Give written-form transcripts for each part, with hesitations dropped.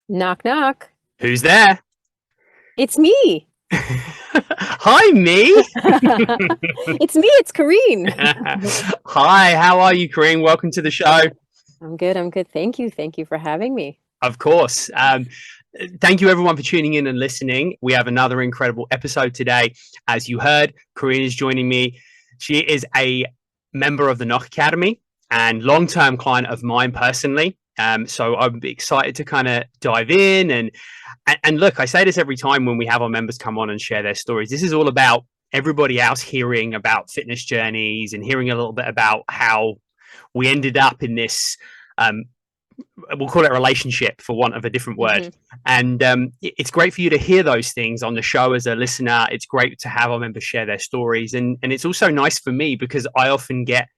Knock, knock. Who's there? It's me. Hi, me. It's me. It's Kareen. Hi, how are you, Kareen? Welcome to the show. I'm good. I'm good. Thank you. Thank you for having me. Of course. Thank you, everyone, for tuning in and listening. We have another incredible episode today. As you heard, Kareen is joining me. She is a member of the Nock Academy and long-term client of mine personally. So I'm excited to kind of dive in and look, I say this every time when we have our members come on and share their stories. This is all about everybody else hearing about fitness journeys and hearing a little bit about how we ended up in this we'll call it a relationship for want of a different word. And it's great for you to hear those things on the show as a listener. It's great to have our members share their stories, and it's also nice for me because I often get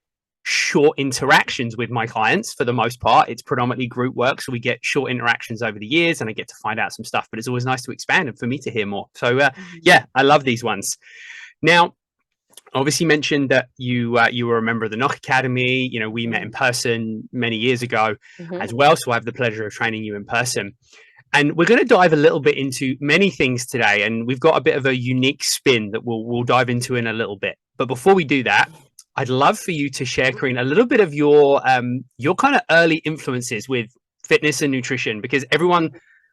short interactions with my clients. For the most part, it's predominantly group work, so we get short interactions over the years and I get to find out some stuff, but it's always nice to expand and for me to hear more. So yeah, I love these ones. Now, obviously mentioned that you were a member of the Nock Academy. You know, we met in person many years ago as well, so I have the pleasure of training you in person. And we're going to dive a little bit into many things today, and we've got a bit of a unique spin that we'll dive into in a little bit. But before we do that, I'd love for you to share, Kareen, a little bit of your kind of early influences with fitness and nutrition, because everyone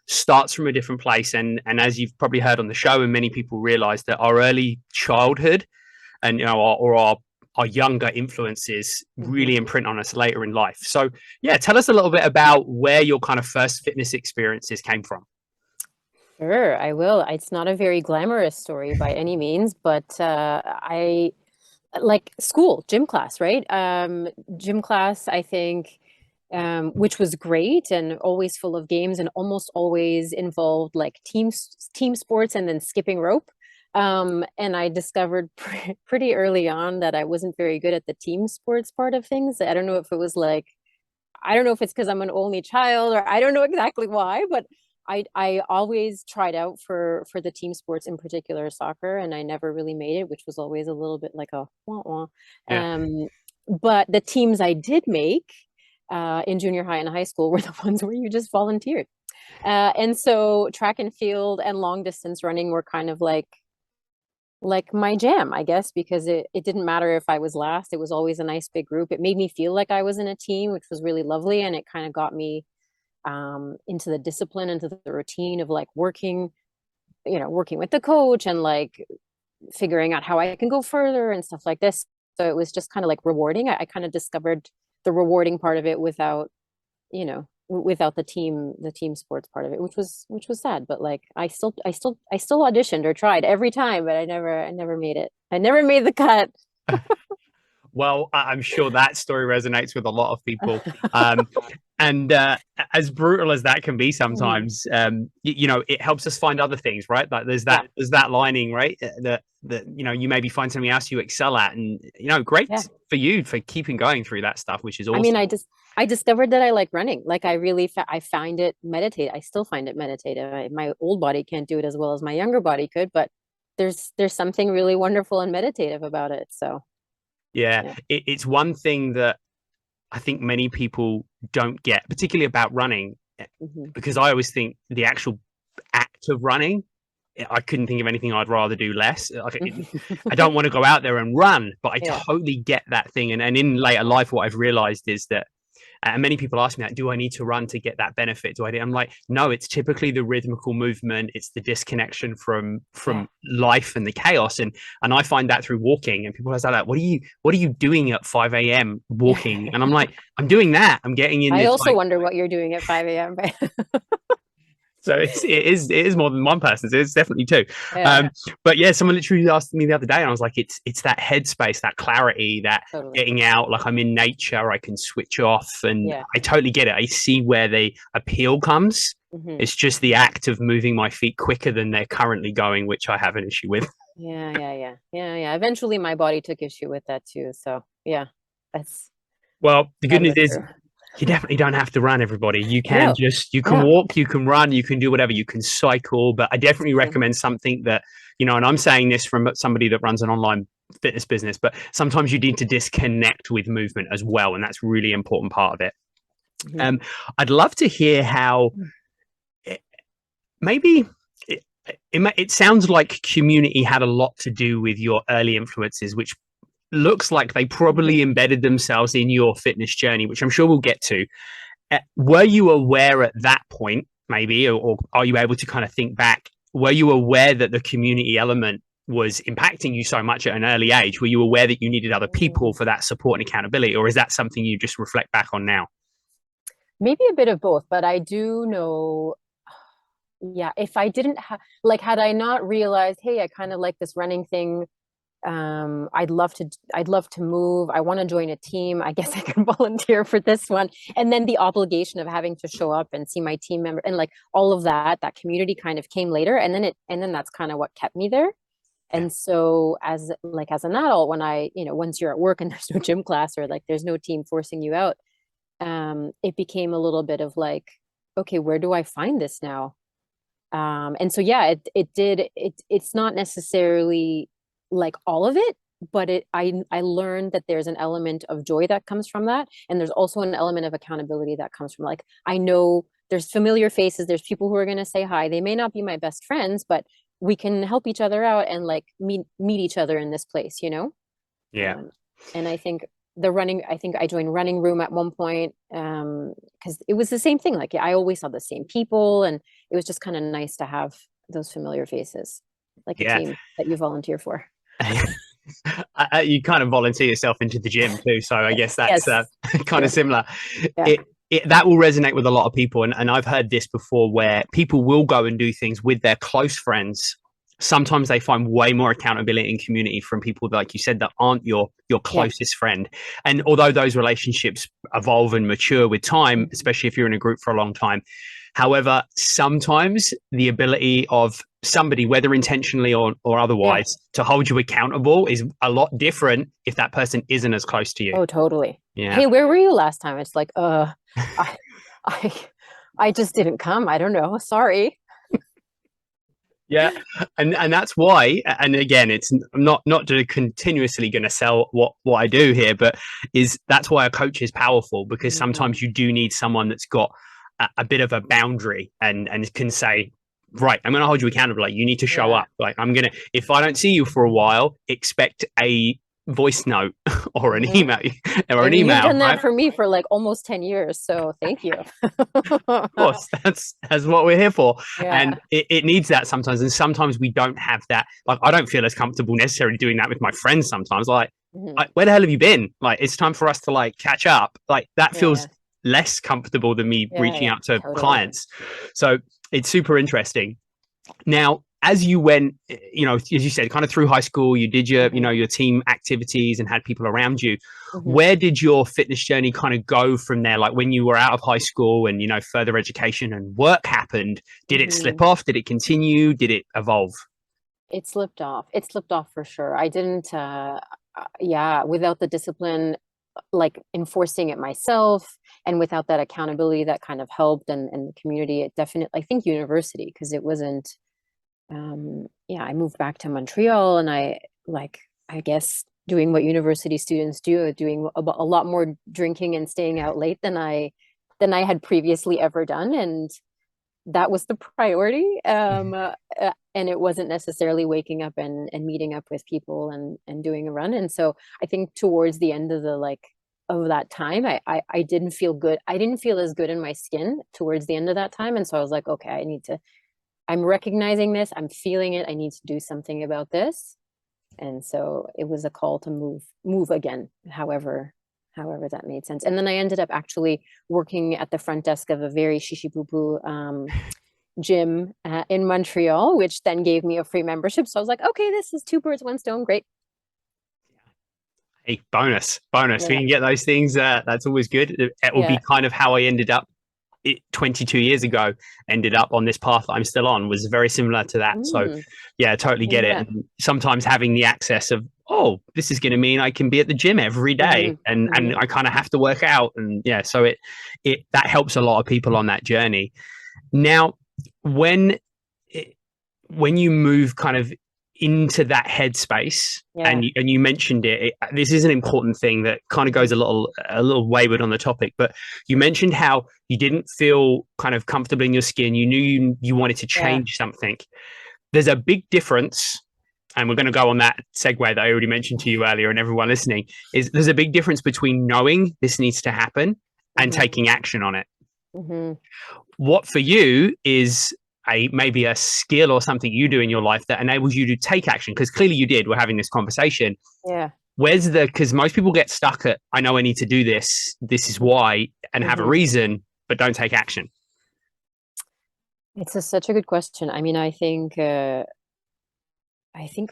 starts from a different place. And as you've probably heard on the show, and many people realize that our early childhood and our younger influences really imprint on us later in life. So yeah, tell us a little bit about where your kind of first fitness experiences came from. Sure, I will. It's not a very glamorous story by any means, but I like school, gym class, right? Gym class, I think, which was great and always full of games and almost always involved like team sports and then skipping rope. And I discovered pretty early on that I wasn't very good at the team sports part of things. I don't know if it was like, I don't know if it's because I'm an only child or I don't know exactly why, but I always tried out for the team sports, in particular soccer, and I never really made it, which was always a little bit like a wah wah. Yeah. But the teams I did make in junior high and high school were the ones where you just volunteered. And so track and field and long distance running were kind of like my jam, I guess, because it didn't matter if I was last. It was always a nice big group. It made me feel like I was in a team, which was really lovely. And it kind of got me into the discipline, into the routine of like working with the coach and like figuring out how I can go further and stuff like this. So it was just kind of like rewarding. I kind of discovered the rewarding part of it without, without the team sports part of it, which was sad. But like I still auditioned or tried every time, but I never made it. I never made the cut. Well, I'm sure that story resonates with a lot of people. And as brutal as that can be sometimes, it helps us find other things, right? Like there's that lining, right? That you maybe find something else you excel at, and great for you for keeping going through that stuff, which is awesome. I mean, I discovered that I like running. Like I really I find it meditative. I still find it meditative. My old body can't do it as well as my younger body could, but there's something really wonderful and meditative about it. So yeah. It's one thing that I think many people don't get, particularly about running, because I always think the actual act of running, I couldn't think of anything I'd rather do less. I don't want to go out there and run, but I totally get that thing. And in later life, what I've realized is that, and many people ask me that, do I need to run to get that benefit? I'm like, no, it's typically the rhythmical movement. It's the disconnection from life and the chaos. And I find that through walking, and people are like, what are you doing at 5 a.m. walking? And I'm like, I'm doing that. I'm getting in. I also wonder what you're doing at 5 a.m. So it is more than one person. It's definitely two. But yeah, someone literally asked me the other day, and I was like, it's that headspace, that clarity, that getting out, like I'm in nature, I can switch off, and I totally get it. I see where the appeal comes. It's just the act of moving my feet quicker than they're currently going, which I have an issue with. Yeah. Eventually, my body took issue with that too. So yeah, that's. Well, the good news is you definitely don't have to run, everybody. You can you can walk, you can run, you can do whatever, you can cycle, but I definitely recommend something that, and I'm saying this from somebody that runs an online fitness business, but sometimes you need to disconnect with movement as well. And that's really important part of it. I'd love to hear how maybe it sounds like community had a lot to do with your early influences, which looks like they probably embedded themselves in your fitness journey, which I'm sure we'll get to. Were you aware at that point, maybe, or are you able to kind of think back? Were you aware that the community element was impacting you so much at an early age? Were you aware that you needed other people for that support and accountability, or is that something you just reflect back on now? Maybe a bit of both, but I do know, yeah, if I didn't have, like, had I not realized, hey, I kind of like this running thing, I'd love to move. I want to join a team. I guess I can volunteer for this one. And then the obligation of having to show up and see my team member and like all of that, that community kind of came later. And then that's kind of what kept me there. Yeah. And so as an adult, when once you're at work and there's no gym class or like there's no team forcing you out, it became a little bit of like, okay, where do I find this now? And so yeah, it's not necessarily like all of it, but I learned that there's an element of joy that comes from that, and there's also an element of accountability that comes from like, I know there's familiar faces, there's people who are going to say hi. They may not be my best friends, but we can help each other out and like meet each other in this place, you know. Yeah. And I think I joined running room at one point, because it was the same thing. Like I always saw the same people, and it was just kind of nice to have those familiar faces, like a Yeah. team that you volunteer for. You kind of volunteer yourself into the gym too, so I guess that's Yes. kind of similar. Yeah. That will resonate with a lot of people, and I've heard this before, where people will go and do things with their close friends. Sometimes they find way more accountability and community from people, like you said, that aren't your closest friend. And although those relationships evolve and mature with time, especially if you're in a group for a long time, however, sometimes the ability of somebody, whether intentionally or otherwise, to hold you accountable is a lot different if that person isn't as close to you. Oh, totally. Yeah. Hey, where were you last time? It's like, I, I, I just didn't come. I don't know. Sorry. Yeah, and that's why. And again, it's not continuously going to sell what I do here, but that's why a coach is powerful, because sometimes you do need someone that's got a bit of a boundary and can say, right, I'm going to hold you accountable. Like, you need to show up. Like, if I don't see you for a while, expect a voice note or an email You've done that for me for like almost 10 years, so thank you. Of course, that's what we're here for. Yeah. And it needs that sometimes, and sometimes we don't have that. Like, I don't feel as comfortable necessarily doing that with my friends sometimes. Like, where the hell have you been? Like, it's time for us to like catch up. Like, that feels less comfortable than me reaching out to clients. So it's super interesting. Now, as you went, as you said, kind of through high school, you did your, your team activities and had people around you. Where did your fitness journey kind of go from there? Like, when you were out of high school and, further education and work happened, did it slip off? Did it continue? Did it evolve? It slipped off. It slipped off for sure. I didn't, without the discipline, like enforcing it myself, and without that accountability that kind of helped, and the community, it definitely, I think university, because it wasn't, I moved back to Montreal, and I guess doing what university students do, doing a lot more drinking and staying out late than I had previously ever done. And that was the priority. And it wasn't necessarily waking up and meeting up with people and doing a run. And so I think towards the end of of that time, I didn't feel good. I didn't feel as good in my skin towards the end of that time. And so I was like, okay, I'm recognizing this, I'm feeling it, I need to do something about this. And so it was a call to move again, however that made sense. And then I ended up actually working at the front desk of a very shishi-poo-poo gym in Montreal, which then gave me a free membership. So I was like, okay, this is two birds, one stone, great. Hey, bonus. We can get those things. That's always good. It will be kind of how I ended up 22 years ago, ended up on this path that I'm still on, was very similar to that. So yeah, I totally get it. And sometimes having the access of, oh, this is going to mean I can be at the gym every day, and I kind of have to work out. And yeah, so that helps a lot of people on that journey. Now, when you move kind of into that headspace, Yeah. and you mentioned it, this is an important thing that kind of goes a little wayward on the topic, but you mentioned how you didn't feel kind of comfortable in your skin. You knew you wanted to Yeah. change something. There's a big difference, and we're going to go on that segue that I already mentioned to you earlier, and everyone listening, is there's a big difference between knowing this needs to happen and Hmm. taking action on it. Hmm. What for you is maybe a skill or something you do in your life that enables you to take action? Because clearly you did. We're having this conversation. Yeah. Where's the, because most people get stuck at, I know I need to do this, this is why, and have a Hmm. reason, but don't take action. It's such a good question. I mean,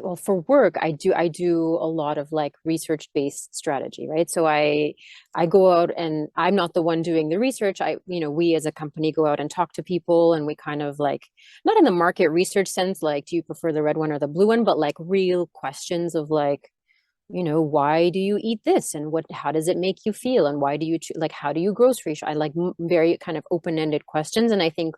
well, for work, I do a lot of like research-based strategy, right? So I go out and I'm not the one doing the research. We as a company go out and talk to people, and we kind of like, not in the market research sense, like, do you prefer the red one or the blue one, but like real questions of like, why do you eat this, and how does it make you feel, and why do you like, how do you grocery shop? I like very kind of open-ended questions. And I think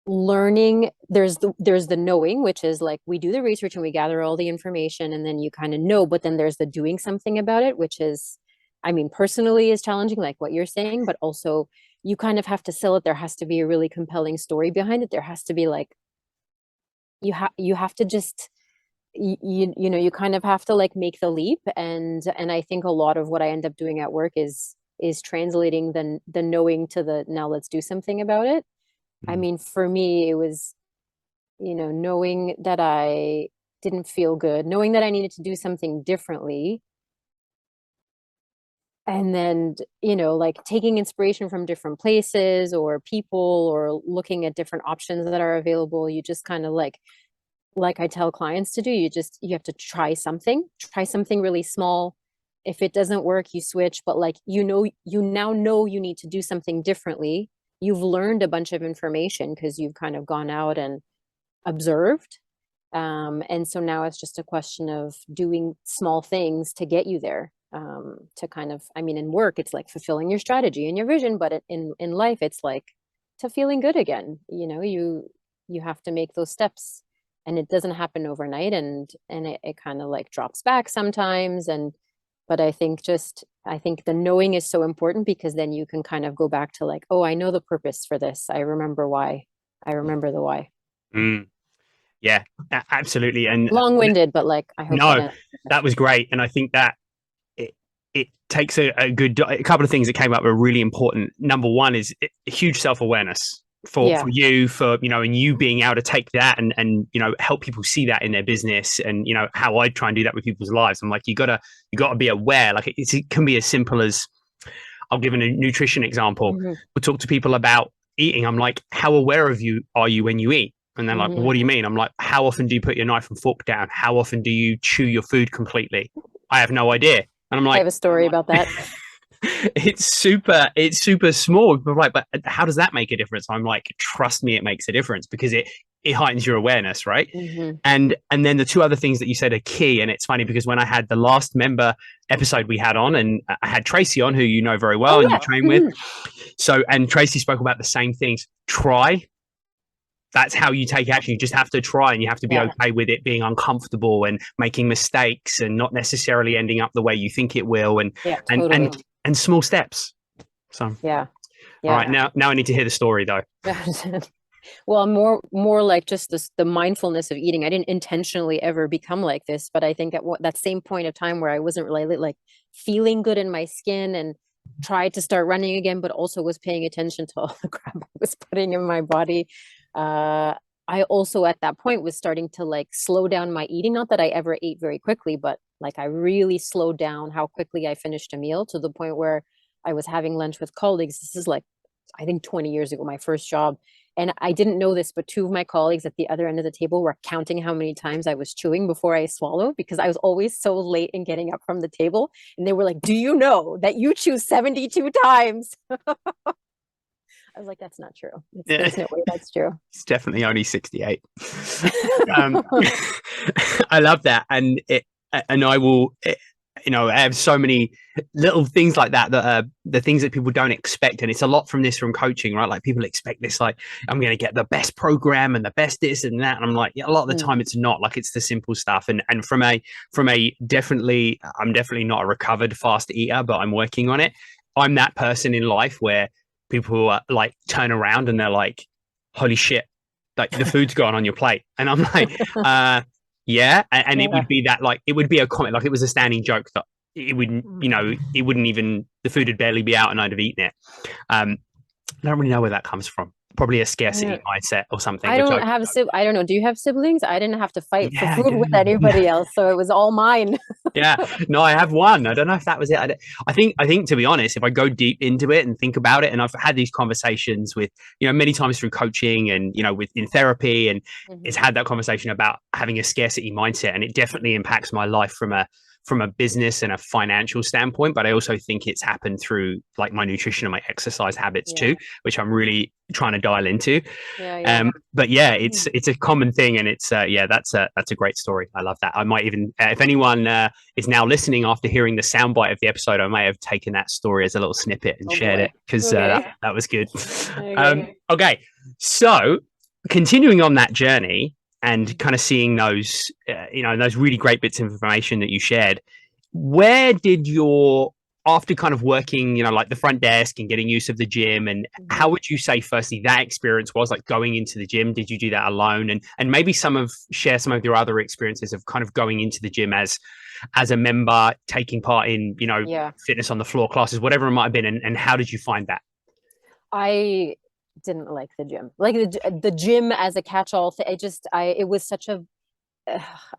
learning, there's the knowing, which is like we do the research and we gather all the information and then you kind of know, but then there's the doing something about it, which is, I mean, personally is challenging, like what you're saying, but also you kind of have to sell it. There has to be a really compelling story behind it. There has to be like, you have to just, you kind of have to like make the leap. And I think a lot of what I end up doing at work is translating the knowing to the now let's do something about it. I Mm. mean, for me, it was, knowing that I didn't feel good, knowing that I needed to do something differently. And then, like taking inspiration from different places or people, or looking at different options that are available. You just kind of like I tell clients to do, you have to try something really small. If it doesn't work, you switch, but like, you now know you need to do something differently. You've learned a bunch of information because you've kind of gone out and observed. And so now it's just a question of doing small things to get you there. To kind of, I mean, in work, it's like fulfilling your strategy and your vision, but in life, it's like to feeling good again. You have to make those steps, and it doesn't happen overnight, and it kind of like drops back sometimes. But I think the knowing is so important, because then you can kind of go back to like, oh, I know the purpose for this. I remember why. I remember the why. Mm. Yeah, absolutely. And Long-winded, but like I hope that no, answers the that question. was great. And I think that it takes a couple of things that came up are really important. Number one is a huge self-awareness for Yeah. you, and you being able to take that and help people see that in their business. And how I try and do that with people's lives. I'm like, you gotta be aware. Like it can be as simple as, I'll give a nutrition example. Hmm. We'll talk to people about eating. I'm like, how aware of you are you when you eat? And they're like, well, Hmm. what do you mean? I'm like, how often do you put your knife and fork down? How often do you chew your food completely? I have no idea. And I'm I like, have a story about that. it's super small. But right, but how does that make a difference? I'm like, trust me, it makes a difference, because it heightens your awareness, right? Hmm. And then the two other things that you said are key. And it's funny because when I had the last member episode we had on, and I had Tracy on, who you know very well Oh and you yeah. train with. Hmm. So, and Tracy spoke about the same things. Try. That's how you take action. You just have to try, and you have to be Yeah. okay with it being uncomfortable and making mistakes and not necessarily ending up the way you think it will, and Yeah, and totally. and small steps. So, Yeah. all Yeah. right, now I need to hear the story though. Well, more like just the mindfulness of eating. I didn't intentionally ever become like this, but I think at that same point of time where I wasn't really like feeling good in my skin, and tried to start running again, but also was paying attention to all the crap I was putting in my body. Uh, I also at that point was starting to like slow down my eating. Not that I ever ate very quickly, but like I really slowed down how quickly I finished a meal, to the point where I was having lunch with colleagues. This is like, I think 20 years ago, my first job. And I didn't know this, but two of my colleagues at the other end of the table were counting how many times I was chewing before I swallowed, because I was always so late in getting up from the table. And they were like, do you know that you chew 72 times? I was like, that's not true. Yeah, There's no way that's true. it's definitely only 68. um, I love that, and I will. I have so many little things like that that are the things that people don't expect. And it's a lot from coaching, right? Like people expect this, like, I'm going to get the best program and the best this and that. And I'm like, yeah, a lot of the time it's not. Like, it's the simple stuff. And from a definitely, I'm definitely not a recovered fast eater, but I'm working on it. I'm that person in life where people are like turn around and they're like, holy shit, like the food's gone on your plate. And I'm like, yeah. And it would be that, like, it would be a comment, like it was a standing joke that it wouldn't, it wouldn't even, the food would barely be out and I'd have eaten it. I don't really know where that comes from. Probably a scarcity mindset or something. I don't I don't know. Do you have siblings? I didn't have to fight for food with anybody else, so it was all mine. Yeah, no, I have one. I don't know if that was it. I think to be honest, if I go deep into it and think about it, and I've had these conversations with, many times through coaching and, in therapy, and it's had that conversation about having a scarcity mindset, and it definitely impacts my life from a business and a financial standpoint. But I also think it's happened through like my nutrition and my exercise habits too, which I'm really trying to dial into. But yeah, it's a common thing, and it's that's a great story. I love that. I might even, if anyone is now listening after hearing the soundbite of the episode, I may have taken that story as a little snippet and shared it, because that was good. Okay, so continuing on that journey and kind of seeing those, those really great bits of information that you shared, where did after kind of working, like the front desk and getting use of the gym, and how would you say, firstly, that experience was like going into the gym? Did you do that alone? And maybe share some of your other experiences of kind of going into the gym as a member, taking part in, fitness on the floor classes, whatever it might have been. And how did you find that? I didn't like the gym, like the gym as a catch-all thing. It was such a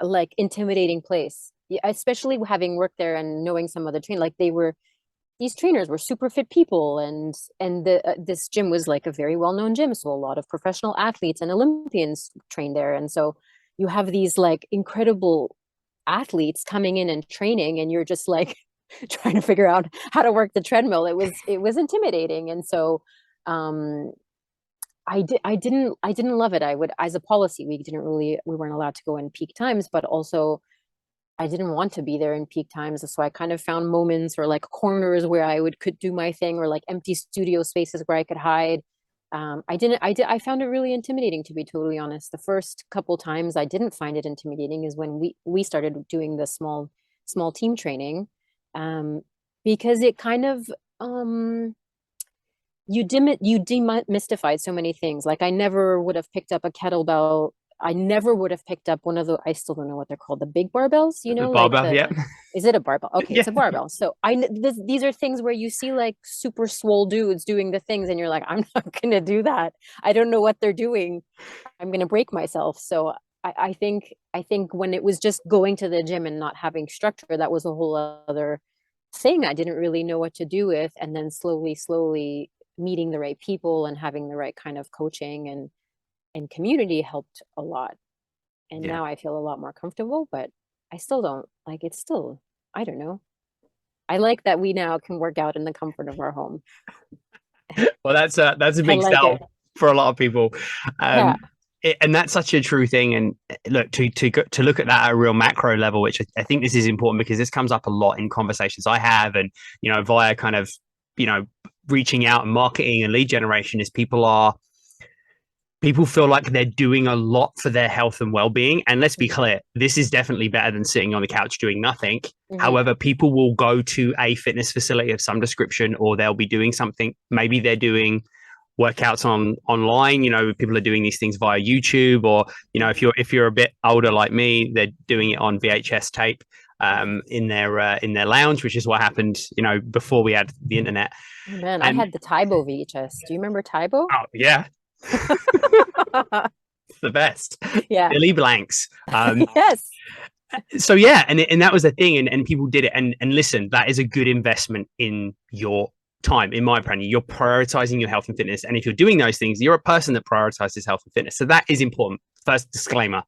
like intimidating place, especially having worked there and knowing some of the trainers. Like these trainers were super fit people, and this gym was like a very well-known gym, so a lot of professional athletes and Olympians trained there. And so you have these like incredible athletes coming in and training, and you're just like trying to figure out how to work the treadmill. It was intimidating. And so I didn't love it. I would, as a policy, we weren't allowed to go in peak times, but also I didn't want to be there in peak times. So I kind of found moments or like corners where I could do my thing, or like empty studio spaces where I could hide. I found it really intimidating, to be totally honest. The first couple times I didn't find it intimidating is when we started doing the small team training, because it kind of, you demystified so many things. Like I never would have picked up a kettlebell. I never would have picked up one of I still don't know what they're called, the big barbells, the barbell, like is it a barbell? Okay, it's a barbell. So these are things where you see like super swole dudes doing the things, and you're like, I'm not gonna do that. I don't know what they're doing. I'm gonna break myself. So I think when it was just going to the gym and not having structure, that was a whole other thing I didn't really know what to do with. And then slowly meeting the right people and having the right kind of coaching and community helped a lot. And now I feel a lot more comfortable, but I still don't like, it's still, I don't know. I like that we now can work out in the comfort of our home. Well, that's a big sell for a lot of people. And that's such a true thing. And look, to look at that at a real macro level, which I think this is important, because this comes up a lot in conversations I have, and, via kind of, reaching out and marketing and lead generation, is people feel like they're doing a lot for their health and well-being. And let's be clear, this is definitely better than sitting on the couch doing nothing. However, people will go to a fitness facility of some description, or they'll be doing something. Maybe they're doing workouts online. People are doing these things via YouTube, or, if you're a bit older like me, they're doing it on VHS tape in their lounge, which is what happened, before we had the internet. Oh, man, I had the Tybo VHS. Do you remember Tybo? Oh yeah. It's the best. Yeah. Billy Blanks. Yes. So yeah, and that was the thing, and people did it. And listen, that is a good investment in your time, in my opinion. You're prioritizing your health and fitness, and if you're doing those things, you're a person that prioritizes health and fitness. So that is important. First disclaimer.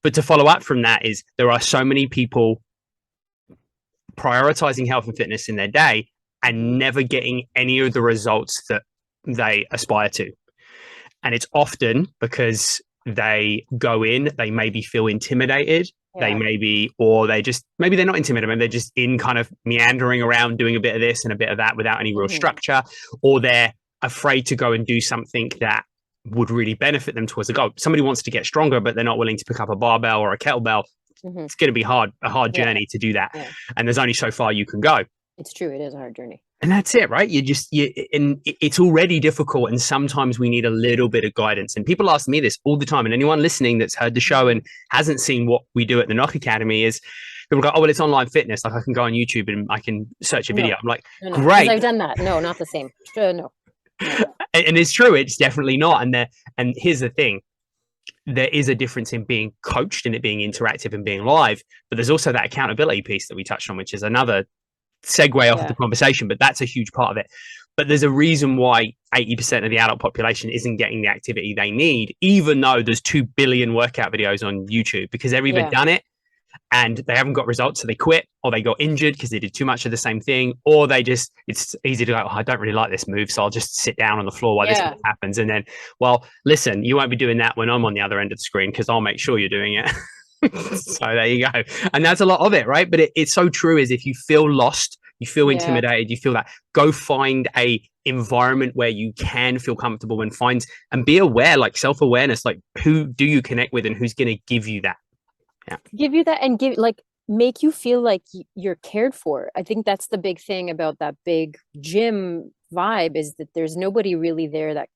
But to follow up from that is, there are so many people prioritizing health and fitness in their day and never getting any of the results that they aspire to. And it's often because they go in, they maybe feel intimidated, they Yeah. maybe, or they just, maybe they're not intimidated, maybe they're just in kind of meandering around doing a bit of this and a bit of that without any real structure, or they're afraid to go and do something that would really benefit them towards the goal. Somebody wants to get stronger, but they're not willing to pick up a barbell or a kettlebell. It's going to be a hard journey to do that. Yeah. And there's only so far you can go. It's true. It is a hard journey. And that's it, right? And it's already difficult. And sometimes we need a little bit of guidance. And people ask me this all the time. And anyone listening that's heard the show and hasn't seen what we do at the Nock Academy is, people go, oh, well, it's online fitness. Like I can go on YouTube and I can search a video. I'm like, great. I've done that. No, not the same. No. And it's true. It's definitely not. And here's the thing. There is a difference in being coached and it being interactive and being live. But there's also that accountability piece that we touched on, which is another segue off of the conversation, but that's a huge part of it. But there's a reason why 80% of the adult population isn't getting the activity they need, even though there's 2 billion workout videos on YouTube, because they've either done it and they haven't got results, so they quit, or they got injured because they did too much of the same thing, or they just, it's easy to go, oh, I don't really like this move, so I'll just sit down on the floor while this happens. And then, well, listen, you won't be doing that when I'm on the other end of the screen, because I'll make sure you're doing it. So there you go. And that's a lot of it, right? But it's so true, is if you feel lost, you feel intimidated, you feel that, go find a environment where you can feel comfortable and be aware, like self-awareness, like who do you connect with and who's going to give you that? Give you that and make you feel like you're cared for. I think that's the big thing about that big gym vibe, is that there's nobody really there that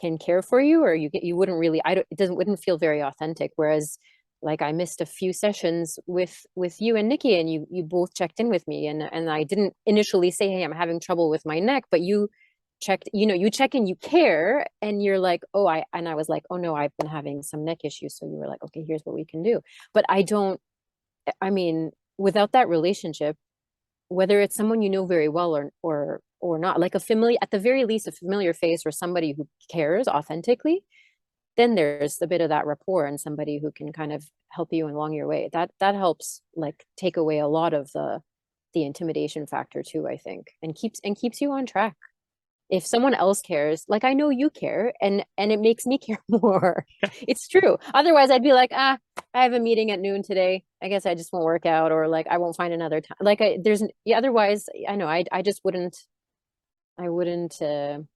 can care for you, or you wouldn't really, wouldn't feel very authentic. Whereas like I missed a few sessions with you and Nikki, and you both checked in with me, and I didn't initially say, hey, I'm having trouble with my neck, but you checked, you check in, you care, and you're like, oh, I was like, oh no, I've been having some neck issues. So you were like, okay, here's what we can do. But I mean, without that relationship, whether it's someone you know very well or not, like at the very least, a familiar face or somebody who cares authentically, then there's a bit of that rapport and somebody who can kind of help you along your way. That helps like take away a lot of the intimidation factor too, I think, and keeps you on track. If someone else cares, like I know you care, and it makes me care more. It's true. Otherwise I'd be like, I have a meeting at noon today, I guess I just won't work out, or like I won't find another time. Like otherwise I know I just wouldn't reprioritize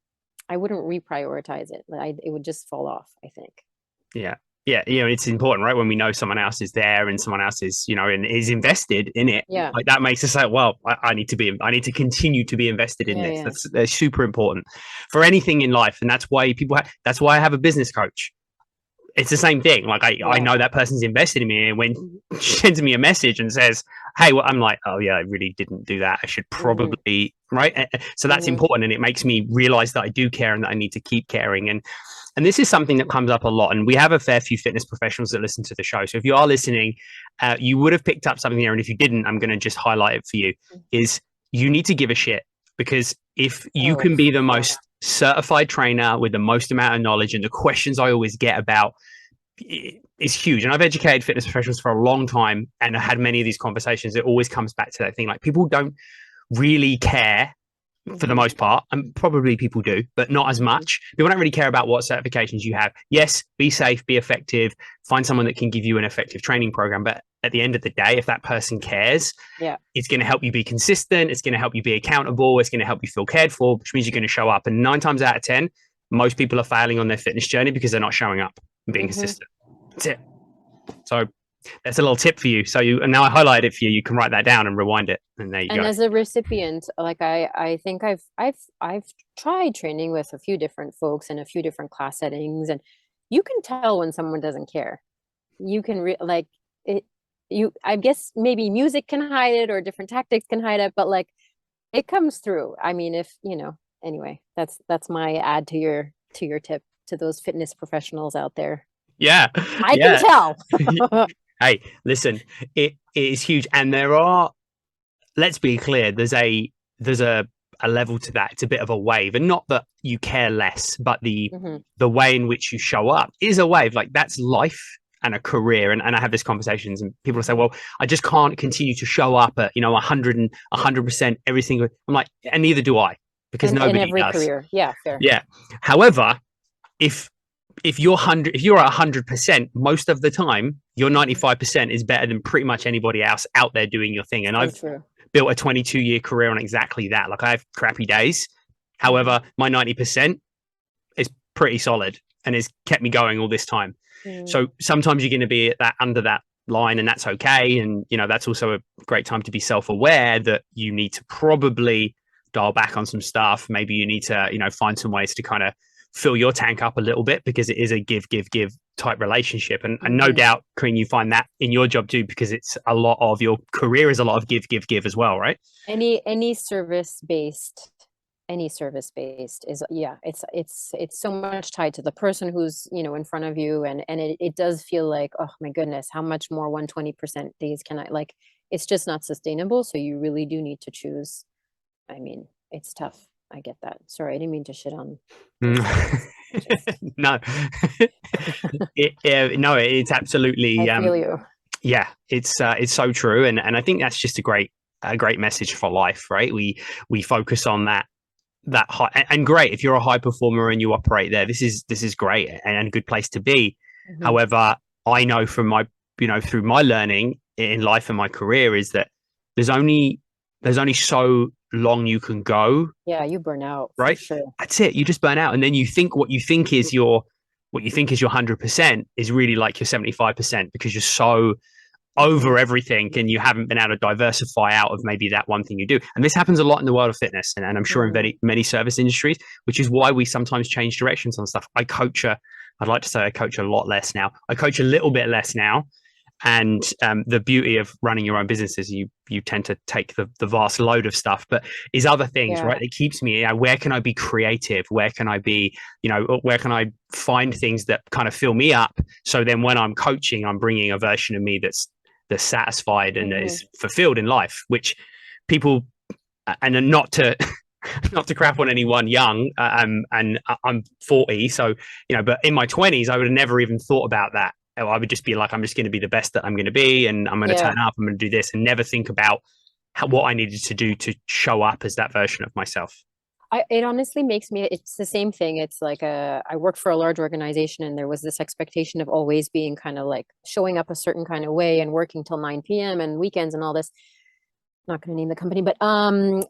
it. It would just fall off, I think. Yeah. It's important, right? When we know someone else is there and someone else is, and is invested in it. Yeah. Like that makes us like, well, I need to continue to be invested in this. Yeah. That's super important for anything in life. And that's why that's why I have a business coach. It's the same thing. Like I know that person's invested in me, and when she sends me a message and says, hey, well, I'm like, oh yeah, I really didn't do that. I should probably, right? So that's important. And it makes me realize that I do care and that I need to keep caring. And this is something that comes up a lot. And we have a fair few fitness professionals that listen to the show. So if you are listening, you would have picked up something there. And if you didn't, I'm going to just highlight it for you, is you need to give a shit. Because if you can be the most certified trainer with the most amount of knowledge, and the questions I always get about is huge. And I've educated fitness professionals for a long time, and I had many of these conversations. It always comes back to that thing. Like, people don't really care for the most part, and probably people do, but not as much. People don't really care about what certifications you have. Yes, be safe, be effective, find someone that can give you an effective training program. But at the end of the day, if that person cares, it's going to help you be consistent. It's going to help you be accountable. It's going to help you feel cared for, which means you're going to show up. And 9 times out of 10, most people are failing on their fitness journey because they're not showing up and being consistent. That's it. So that's a little tip for you. So and now I highlighted it for you. You can write that down and rewind it, and there you go. And as a recipient, like I think I've tried training with a few different folks in a few different class settings, and you can tell when someone doesn't care. You can like it. I guess maybe music can hide it, or different tactics can hide it, but like it comes through. I mean, if anyway, that's my add to your tip to those fitness professionals out there. Yeah, I can tell. Hey, listen, it is huge. And let's be clear, there's a level to that. It's a bit of a wave, and not that you care less, but the way in which you show up is a wave. Like, that's life and a career. And I have these conversations, and people will say, well, I just can't continue to show up at, 100% every single, I'm like, and neither do I, because nobody in every does. Career. Yeah, fair. Yeah. However, if if you're at 100%, most of the time, your 95% is better than pretty much anybody else out there doing your thing. And So I've true. built a 22-year career on exactly that. Like I have crappy days. Mm-hmm. However, my 90% is pretty solid and has kept me going all this time. Mm. So sometimes you're going to be at that under that line, and that's okay. And that's also a great time to be self-aware that you need to probably dial back on some stuff. Maybe you need to find some ways to kind of fill your tank up a little bit, because it is a give type relationship. And no doubt, Kareen, you find that in your job too, because it's a lot of your career is a lot of give as well, right? Any service based is, yeah, it's so much tied to the person who's in front of you, and it does feel like, oh my goodness, how much more 120% days can I, like, it's just not sustainable. So you really do need to choose. I mean, it's tough. I get that. Sorry, I didn't mean to shit on your service. No. No, it's absolutely I feel you. yeah, it's so true. And I think that's just a great message for life, right? We focus on that high, and great if you're a high performer and you operate there, this is great and a good place to be. Mm-hmm. However, I know from my through my learning in life and my career is that there's only so long you can go. Yeah, you burn out for Right, sure. that's it. You just burn out, and then you think what you think is your 100% is really like your 75%, because you're so over everything and you haven't been able to diversify out of maybe that one thing you do. And this happens a lot in the world of fitness, and I'm sure in many service industries, which is why we sometimes change directions on stuff. I'd like to say I coach a lot less now. I coach a little bit less now. And the beauty of running your own business is you tend to take the vast load of stuff, but is other things, Yeah. right? It keeps me, where can I be creative? Where can I be, where can I find things that kind of fill me up? So then when I'm coaching, I'm bringing a version of me that's satisfied and that is fulfilled in life, which people, and not to not to crap on anyone young, and I'm 40, so but in my 20s I would have never even thought about that. I would just be like, I'm just going to be the best that I'm going to be, and I'm going to turn up, I'm going to do this, and never think about what I needed to do to show up as that version of myself. It honestly makes me, it's the same thing. It's like I worked for a large organization, and there was this expectation of always being kind of like showing up a certain kind of way and working till 9 p.m. and weekends and all this. Not going to name the company, but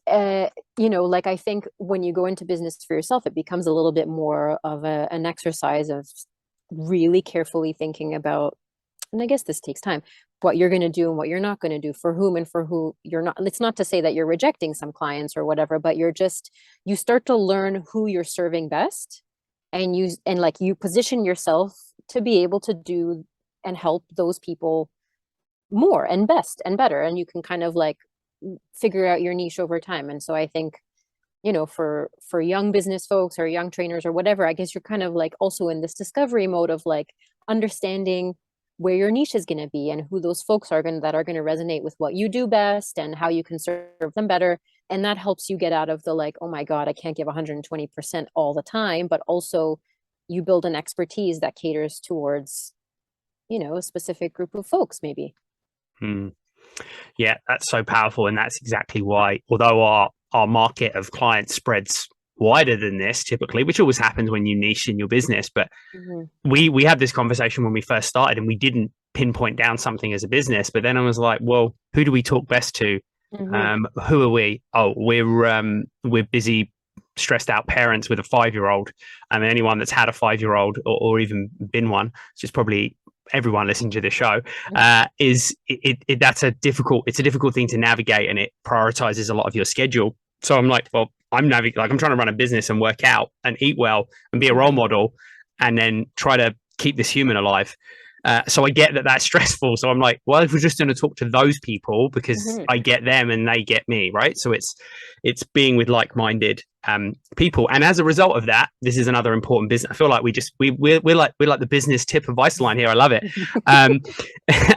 like, I think when you go into business for yourself, it becomes a little bit more of an exercise of really carefully thinking about, and I guess this takes time, what you're going to do and what you're not going to do, for whom and for who you're not. It's not to say that you're rejecting some clients or whatever, but you start to learn who you're serving best, and you position yourself to be able to do and help those people more and best and better, and you can kind of like figure out your niche over time. And so I think, for young business folks or young trainers or whatever, I guess you're kind of like also in this discovery mode of like understanding where your niche is going to be and who those folks are going that are going to resonate with what you do best and how you can serve them better. And that helps you get out of the like, oh my God, I can't give 120% all the time, but also you build an expertise that caters towards, a specific group of folks maybe. Yeah, that's so powerful. And that's exactly why, although our market of clients spreads wider than this typically, which always happens when you niche in your business, but we had this conversation when we first started, and we didn't pinpoint down something as a business. But then I was like, well, who do we talk best to? Who are we? Oh, we're busy, stressed out parents with a 5-year-old. I mean, anyone that's had a 5-year-old or even been one, which is probably everyone listening to the show, that's a difficult thing to navigate, and it prioritizes a lot of your schedule. So I'm like, well, I'm trying to run a business and work out and eat well and be a role model, and then try to keep this human alive. So I get that that's stressful. So I'm like, well, if we're just going to talk to those people, because I get them and they get me, right? So it's being with like-minded people, and as a result of that, this is another important business. I feel like we're like the business tip advice line here. I love it.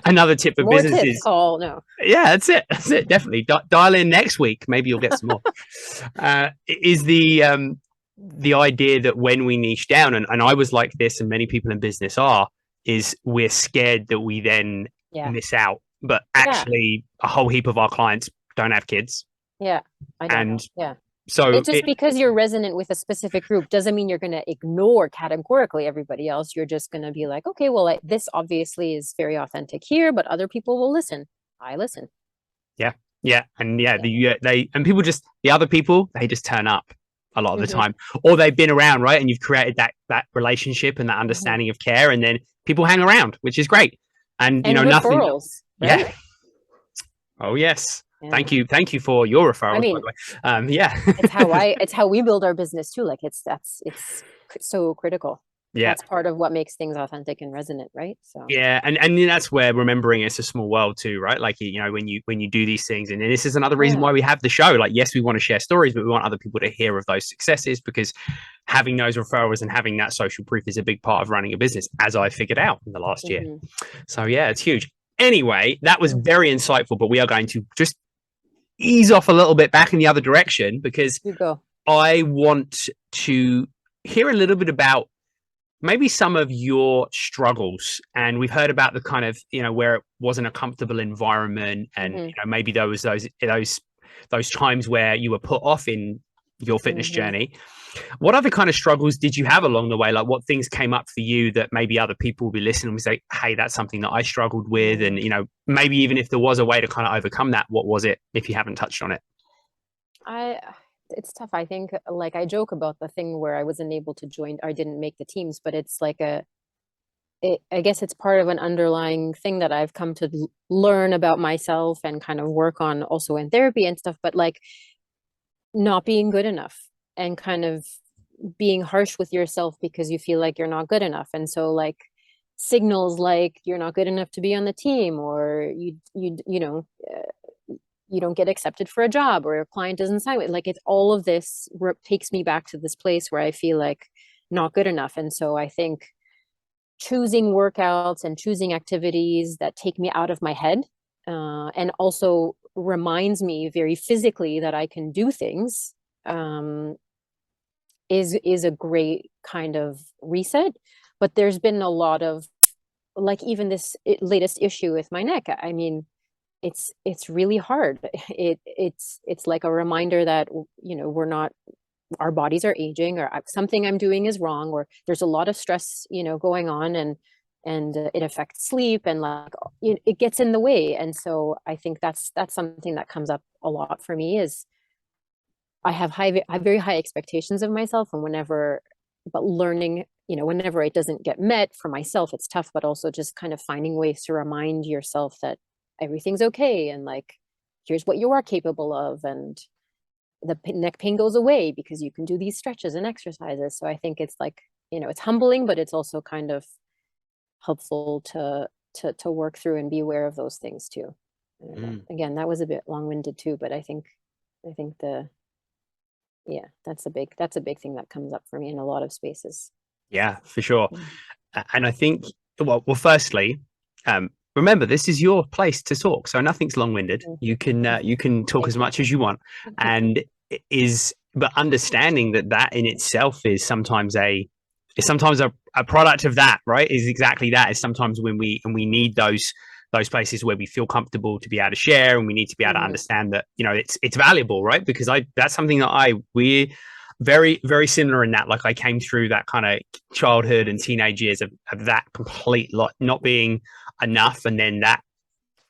Another tip of business is call. No, yeah, that's it. Definitely dial in next week. Maybe you'll get some more. Is the idea that when we niche down, and I was like this, and many people in business are, is we're scared that we then miss out. But actually, a whole heap of our clients don't have kids. Yeah, I don't. And So It's just because you're resonant with a specific group doesn't mean you're going to ignore categorically everybody else. You're just going to be like, okay, well, this obviously is very authentic here, but other people will listen. I listen. yeah, yeah, and yeah, Yeah. they and people just the other people they just turn up a lot of the Mm-hmm. time, or they've been around, right, and you've created that relationship and that Mm-hmm. understanding of care, and then people hang around, which is great, and And nothing. referrals, right? Yeah. Oh yes. Yeah. Thank you for your I referrals, by mean, the way. Yeah. it's how we build our business too. Like it's so critical. Yeah. That's part of what makes things authentic and resonant, right? So Yeah, and that's where remembering it's a small world too, right? Like when you do these things, and this is another reason yeah. why we have the show. Like, yes, we want to share stories, but we want other people to hear of those successes, because having those referrals and having that social proof is a big part of running a business, as I figured out in the last year. Mm-hmm. So yeah, it's huge. Anyway, that was Mm-hmm. very insightful, but we are going to just ease off a little bit back in the other direction, because You go. I want to hear a little bit about maybe some of your struggles. And we've heard about the kind of where it wasn't a comfortable environment, and Mm-hmm. maybe there was those times where you were put off in your fitness Mm-hmm. journey. What other kind of struggles did you have along the way? Like, what things came up for you that maybe other people will be listening and say, hey, that's something that I struggled with? And maybe even if there was a way to kind of overcome that, what was it, if you haven't touched on it? I it's tough. I think like I joke about the thing where I wasn't able to join or didn't make the teams, but it's like I guess it's part of an underlying thing that I've come to learn about myself and kind of work on also in therapy and stuff, but like not being good enough and kind of being harsh with yourself because you feel like you're not good enough. And so like signals like you're not good enough to be on the team, or you don't get accepted for a job, or your client doesn't sign it. Like it's all of this takes me back to this place where I feel like not good enough. And so I think choosing workouts and choosing activities that take me out of my head, and also reminds me very physically that I can do things, um, is a great kind of reset. But there's been a lot of like even this latest issue with my neck. I mean, it's really hard. It's like a reminder that we're not, our bodies are aging, or something I'm doing is wrong, or there's a lot of stress going on, and it affects sleep, and like it gets in the way. And so I think that's something that comes up a lot for me is I have very high expectations of myself, and but learning, whenever it doesn't get met for myself, it's tough, but also just kind of finding ways to remind yourself that everything's okay, and like here's what you are capable of, and the neck pain goes away because you can do these stretches and exercises. So I think it's like, it's humbling, but it's also kind of helpful to work through and be aware of those things too. I don't know. Mm. Again, that was a bit long-winded too, but I think yeah, that's a big thing that comes up for me in a lot of spaces. Yeah, for sure. Mm. And I think, firstly, remember, this is your place to talk, so nothing's long-winded. You can talk Thank as you. much as you want, and but understanding that in itself is sometimes a product of that, right? Is exactly that. Is sometimes when we need those places where we feel comfortable to be able to share, and we need to be able to Mm-hmm. understand that it's valuable, right? Because that's something that we're very very similar in that. Like, I came through that kind of childhood and teenage years of that complete lot not being enough, and then that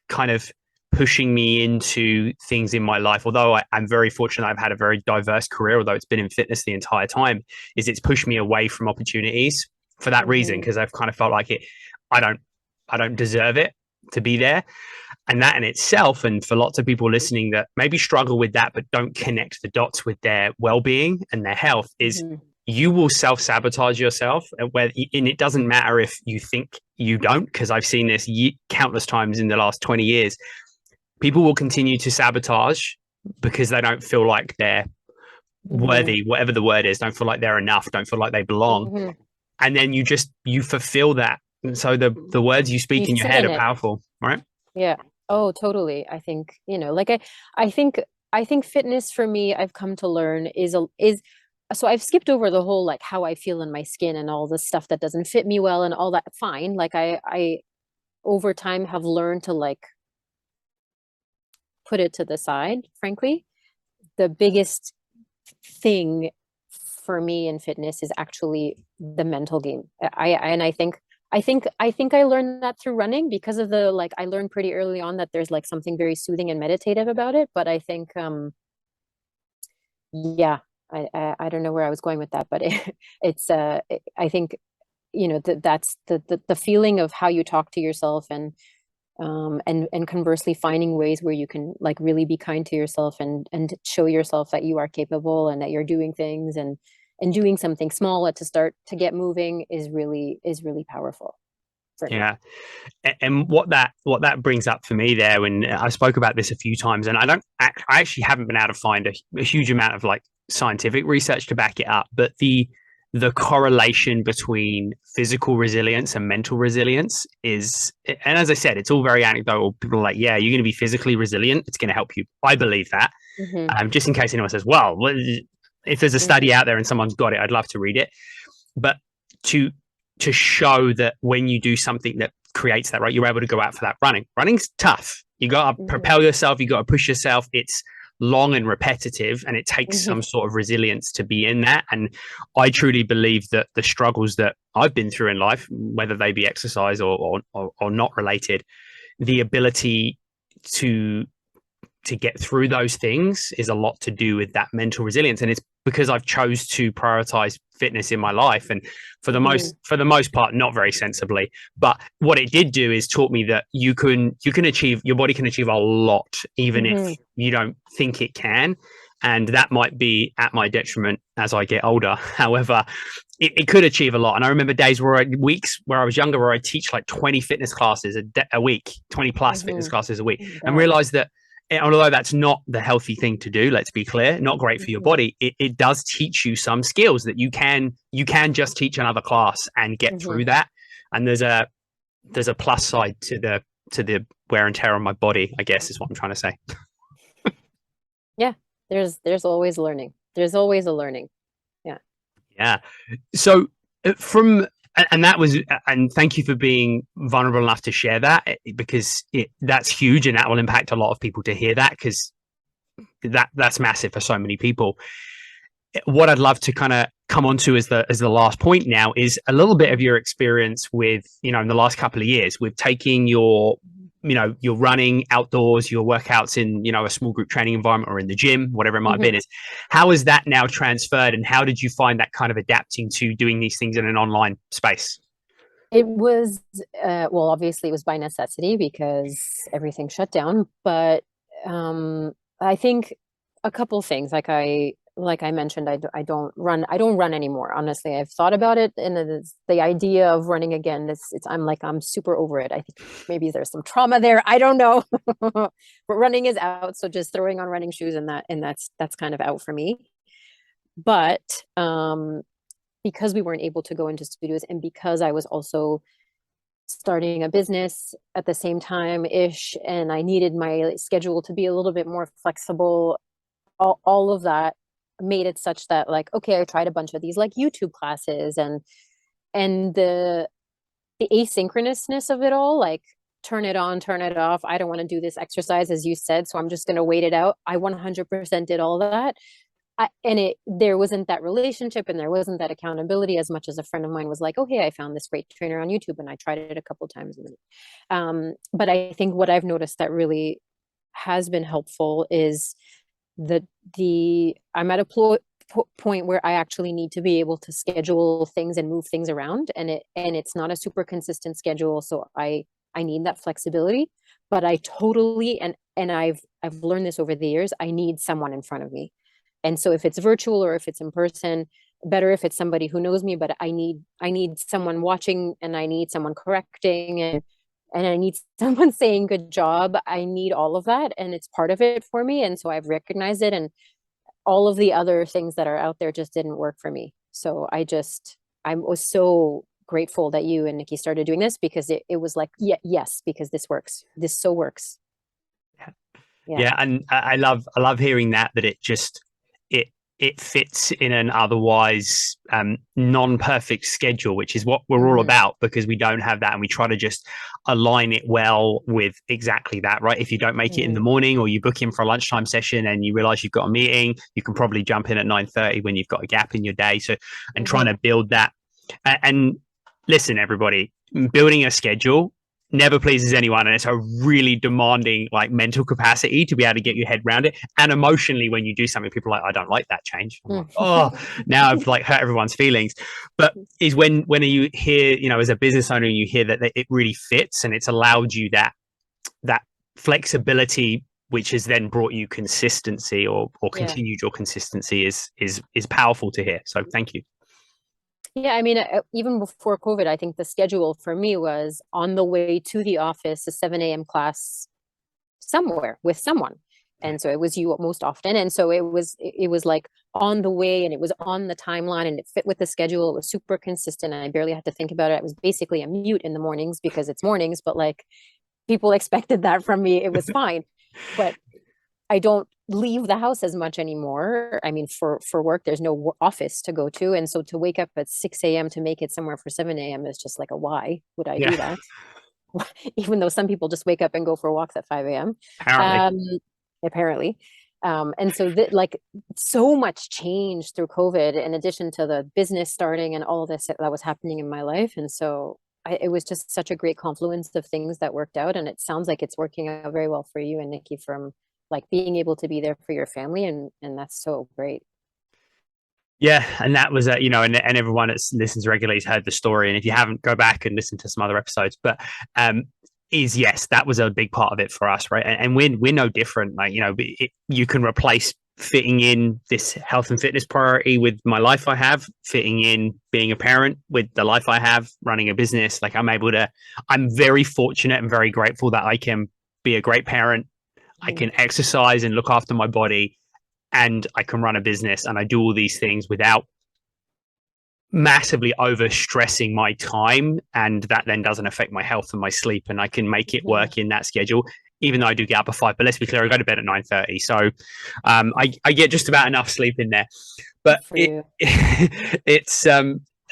kind of pushing me into things in my life. Although I'm very fortunate, I've had a very diverse career, although it's been in fitness the entire time, is it's pushed me away from opportunities for that reason, Mm-hmm. because I've kind of felt like I don't I don't deserve it to be there. And that in itself, and for lots of people listening that maybe struggle with that but don't connect the dots with their well-being and their health, is Mm-hmm. you will self-sabotage yourself, and it doesn't matter if you think you don't, because I've seen this countless times in the last 20 years. People will continue to sabotage because they don't feel like they're Mm-hmm. worthy, whatever the word is, don't feel like they're enough, don't feel like they belong. Mm-hmm. And then you fulfill that. And so the words you You speak in your sit head in are it. powerful, right? Yeah. Oh, totally. I think, like I think fitness for me, I've come to learn is so I've skipped over the whole like how I feel in my skin and all the stuff that doesn't fit me well and all that. Fine. Like I over time have learned to like put it to the side, frankly. The biggest thing for me in fitness is actually the mental game. I think I learned that through running because of the like I learned pretty early on that there's like something very soothing and meditative about it. But I think yeah, I don't know where I was going with that, but it's I think that's the feeling of how you talk to yourself and conversely finding ways where you can like really be kind to yourself and show yourself that you are capable and that you're doing things and doing something small to start to get moving is really powerful for me. Yeah. And what that brings up for me there, when I spoke about this a few times, and I actually haven't been able to find a huge amount of like scientific research to back it up, but the correlation between physical resilience and mental resilience is, and as I said, it's all very anecdotal. People are like, yeah, you're going to be physically resilient, it's going to help you. I believe that. Hmm. Just in case anyone says, well, if there's a study Hmm. out there and someone's got it, I'd love to read it. But to to show that when you do something that creates that, right, you're able to go out for that running. Running's tough. You got to Hmm. propel yourself. You got to push yourself. It's long and repetitive, and it takes Hmm. some sort of resilience to be in that. And I truly believe that the struggles that I've been through in life, whether they be exercise or not related, the ability to get through those things is a lot to do with that mental resilience. And it's because I've chose to prioritize fitness in my life, and Hmm. for the most part not very sensibly. But what it did do is taught me that you can achieve, your body can achieve a lot even if Hmm. you don't think it can. And that might be at my detriment as I get older. However, it could achieve a lot. And I remember days weeks where I was younger, where I teach like 20 fitness classes a week, 20 plus fitness Hmm. classes a week, Oh my and God. realized that although that's not the healthy thing to do, let's be clear, not great for your Hmm. body, it does teach you some skills that you can just teach another class and get Hmm. through that. And there's a plus side to the wear and tear on my body, I guess, is what I'm trying to say. Yeah, there's always learning. There's always a learning. Yeah. Yeah. So from and that was, and thank you for being vulnerable enough to share that, because that's huge, and that will impact a lot of people to hear that, because that's massive for so many people. What I'd love to kind of come on to as the last point now is a little bit of your experience with, in the last couple of years with taking your running outdoors, your workouts in, a small group training environment or in the gym, whatever it might have Hmm. been. Is how is that now transferred, and how did you find that kind of adapting to doing these things in an online space? It was, well, obviously it was by necessity because everything shut down. But I think a couple things, like I mentioned, I don't run anymore. Honestly, I've thought about it, and the idea of running again, I'm super over it. I think maybe there's some trauma there. I don't know, but running is out. So just throwing on running shoes and that's kind of out for me. But because we weren't able to go into studios and because I was also starting a business at the same time ish and I needed my schedule to be a little bit more flexible, all of that made it such that like, okay, I tried a bunch of these like YouTube classes and the asynchronousness of it all, like turn it on, turn it off. I don't want to do this exercise as you said, so I'm just going to wait it out. I 100% did all that. There wasn't that relationship and there wasn't that accountability as much as a friend of mine was like, oh, hey, I found this great trainer on YouTube and I tried it a couple times. But I think what I've noticed that really has been helpful is the I'm at a point where I actually need to be able to schedule things and move things around, and it's not a super consistent schedule, so I need that flexibility. But I totally and I've learned this over the years. I need someone in front of me, and so if it's virtual or if it's in person, better if it's somebody who knows me. But I need someone watching, and I need someone correcting, and I need someone saying good job. I need all of that, and it's part of it for me. And so I've recognized it, and all of the other things that are out there just didn't work for me. So I was so grateful that you and Nikki started doing this because it was like, yeah, yes, because this works. This so works. Yeah. Yeah, and I love hearing that it it fits in an otherwise non-perfect schedule, which is what we're all Hmm. about, because we don't have that, and we try to just align it well with exactly that, right? If you don't make it in the Hmm. morning, or you book in for a lunchtime session and you realize you've got a meeting, you can probably jump in at 9:30 when you've got a gap in your day. So, and trying Hmm. to build that. And listen, everybody, building a schedule never pleases anyone, and it's a really demanding like mental capacity to be able to get your head around it. And emotionally, when you do something, people are like, I don't like that change. I'm like, oh, now I've like hurt everyone's feelings. But is when you hear, you know, as a business owner, you hear that it really fits and it's allowed you that flexibility, which has then brought you consistency, or Yeah. continued your consistency, is powerful to hear. So thank you. Yeah, I mean, even before COVID, I think the schedule for me was on the way to the office, a 7 a.m. class somewhere with someone. Yeah. And so it was you most often. And so it was like on the way, and it was on the timeline, and it fit with the schedule. It was super consistent. And I barely had to think about it. I was basically a mute in the mornings because it's mornings, but like people expected that from me. It was fine. But I don't leave the house as much anymore. I mean, for work, there's no office to go to, and so to wake up at 6 a.m. to make it somewhere for 7 a.m. is just like a why would I do Yeah. that? Even though some people just wake up and go for walks at 5 a.m. Apparently. Um, apparently. And so that like so much change through COVID, in addition to the business starting and all this that was happening in my life. And so it was just such a great confluence of things that worked out. And it sounds like it's working out very well for you and Nikki, from like being able to be there for your family. And that's so great. Yeah, and that was you know, and everyone that listens regularly has heard the story. And if you haven't, go back and listen to some other episodes. But is yes, that was a big part of it for us, right? And we're no different. Like, you know, you can replace fitting in this health and fitness priority with my life I have, fitting in being a parent with the life I have, running a business. Like I'm very fortunate and very grateful that I can be a great parent. I Mhm. can exercise and look after my body, and I can run a business, and I do all these things without massively over stressing my time, and that then doesn't affect my health and my sleep, and I can make it Mhm. work in that schedule, even though I do get up at 5. But let's be clear, I go to bed at 9:30, so I get just about enough sleep in there. Good But for you. it's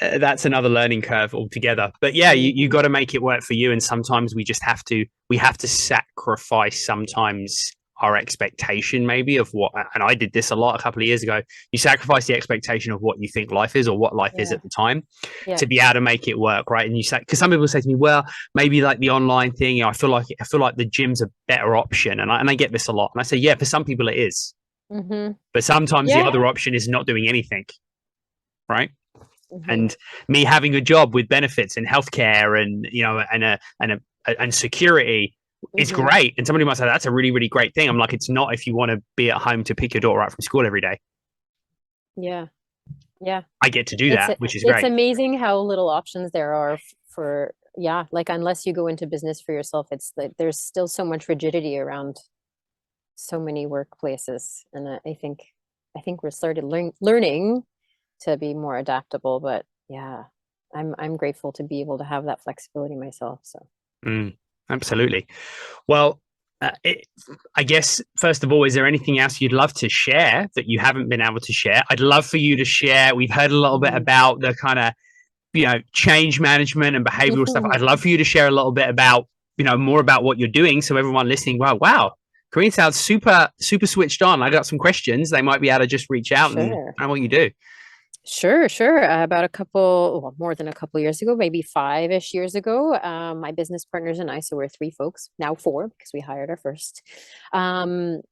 that's another learning curve altogether. But yeah, you Mhm. got to make it work for you, and sometimes we have to sacrifice sometimes our expectation maybe of what, and I did this a lot a couple of years ago. You sacrifice the expectation of what you think life is, or what life is Yeah. at the time, Yeah. to be able to make it work, right? And you say, because some people say to me, well, maybe like the online thing, you know, I feel like the gym's a better option, and I get this a lot, and I say, yeah, for some people it is, Hmm. but sometimes the Yeah. other option is not doing anything, right? Hmm. And me having a job with benefits and healthcare, and you know, and security is Hmm. great. And somebody might say that's a really, really great thing. I'm like, it's not if you want to be at home to pick your daughter up from school every day. Yeah. Yeah. I get to do It's that, which is it's great. amazing how little options there are for, yeah, like unless you go into business for yourself, it's like there's still so much rigidity around so many workplaces. And I think we're started learning to be more adaptable, but yeah, I'm grateful to be able to have that flexibility myself. So Mm, absolutely. Well, I guess first of all, is there anything else you'd love to share that you haven't been able to share? I'd love for you to share. We've heard a little bit mhm. about the kind of, you know, change management and behavioral stuff. I'd love for you to share a little bit about, you know, more about what you're doing, so everyone listening, wow, Kareen sounds super switched on. I got some questions. They might be able to just reach out and Sure. know what you do. Sure. About a couple, well, more than a couple years ago, maybe 5-ish years ago, my business partners and I, so we're three folks, now four, because we hired our first.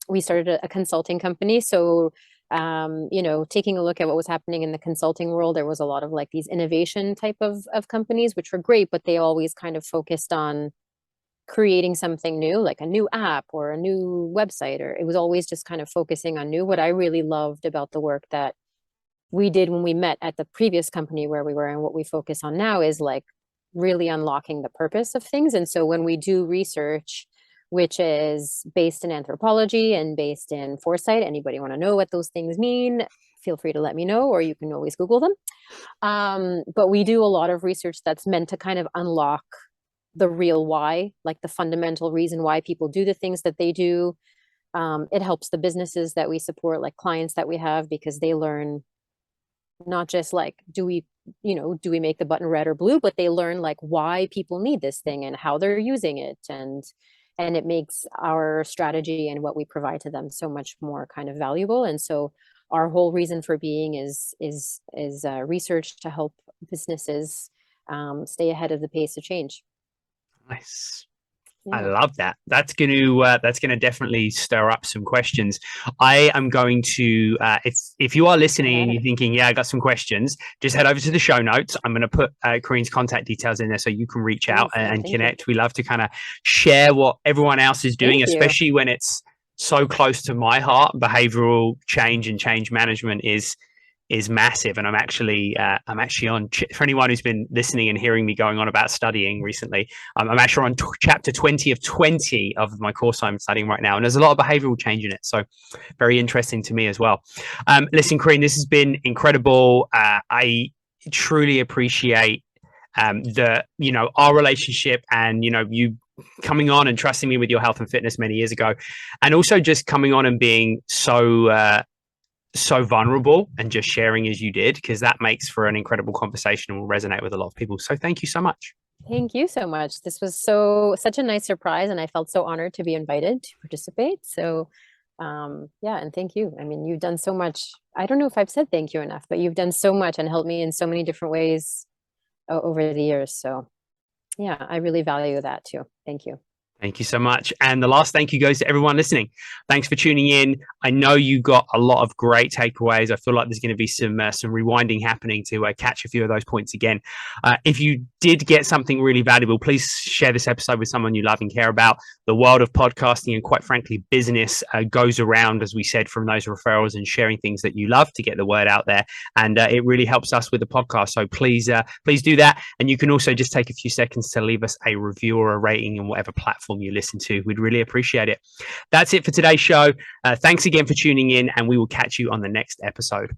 We started a consulting company. So, taking a look at what was happening in the consulting world, there was a lot of like these innovation type of companies, which were great, but they always kind of focused on creating something new, like a new app or a new website, or it was always just kind of focusing on new. What I really loved about the work that we did when we met at the previous company where we were, and what we focus on now is like really unlocking the purpose of things. And so when we do research, which is based in anthropology and based in foresight, anybody want to know what those things mean, feel free to let me know, or you can always Google them. But we do a lot of research that's meant to kind of unlock the real why, like the fundamental reason why people do the things that they do, It helps the businesses that we support, like clients that we have, because they learn not just like, do we make the button red or blue, but they learn like why people need this thing and how they're using it. And it makes our strategy and what we provide to them so much more kind of valuable. And so our whole reason for being is research to help businesses stay ahead of the pace of change. Nice. I Yeah. love that. That's gonna definitely stir up some questions. I am going to if you are listening and you're thinking, yeah, I got some questions, just head over to the show notes. I'm going to put Kareen's contact details in there so you can reach out Amazing. and Thank you. connect. We love to kind of share what everyone else is doing, Thank you. especially when it's so close to my heart. Behavioral change and change management is massive, and I'm actually on for anyone who's been listening and hearing me going on about studying recently. I'm actually on chapter 20 of 20 of my course I'm studying right now, and there's a lot of behavioral change in it, so very interesting to me as well. Listen, Kareen, this has been incredible. I truly appreciate our relationship, and you coming on and trusting me with your health and fitness many years ago, and also just coming on and being so vulnerable and just sharing as you did, because that makes for an incredible conversation and will resonate with a lot of people. So thank you so much. Thank you so much. This was such a nice surprise, and I felt so honored to be invited to participate. So, yeah, and thank you. I mean, you've done so much. I don't know if I've said thank you enough, but you've done so much and helped me in so many different ways over the years. So, yeah, I really value that too. Thank you. Thank you so much. And the last thank you goes to everyone listening. Thanks for tuning in. I know you got a lot of great takeaways. I feel like there's going to be some rewinding happening to catch a few of those points again. If you did get something really valuable, please share this episode with someone you love and care about. The world of podcasting and, quite frankly, business goes around, as we said, from those referrals and sharing things that you love to get the word out there. And it really helps us with the podcast. So please do that. And you can also just take a few seconds to leave us a review or a rating in whatever platform you listen to. We'd really appreciate it. That's it for today's show. Thanks again for tuning in, and we will catch you on the next episode.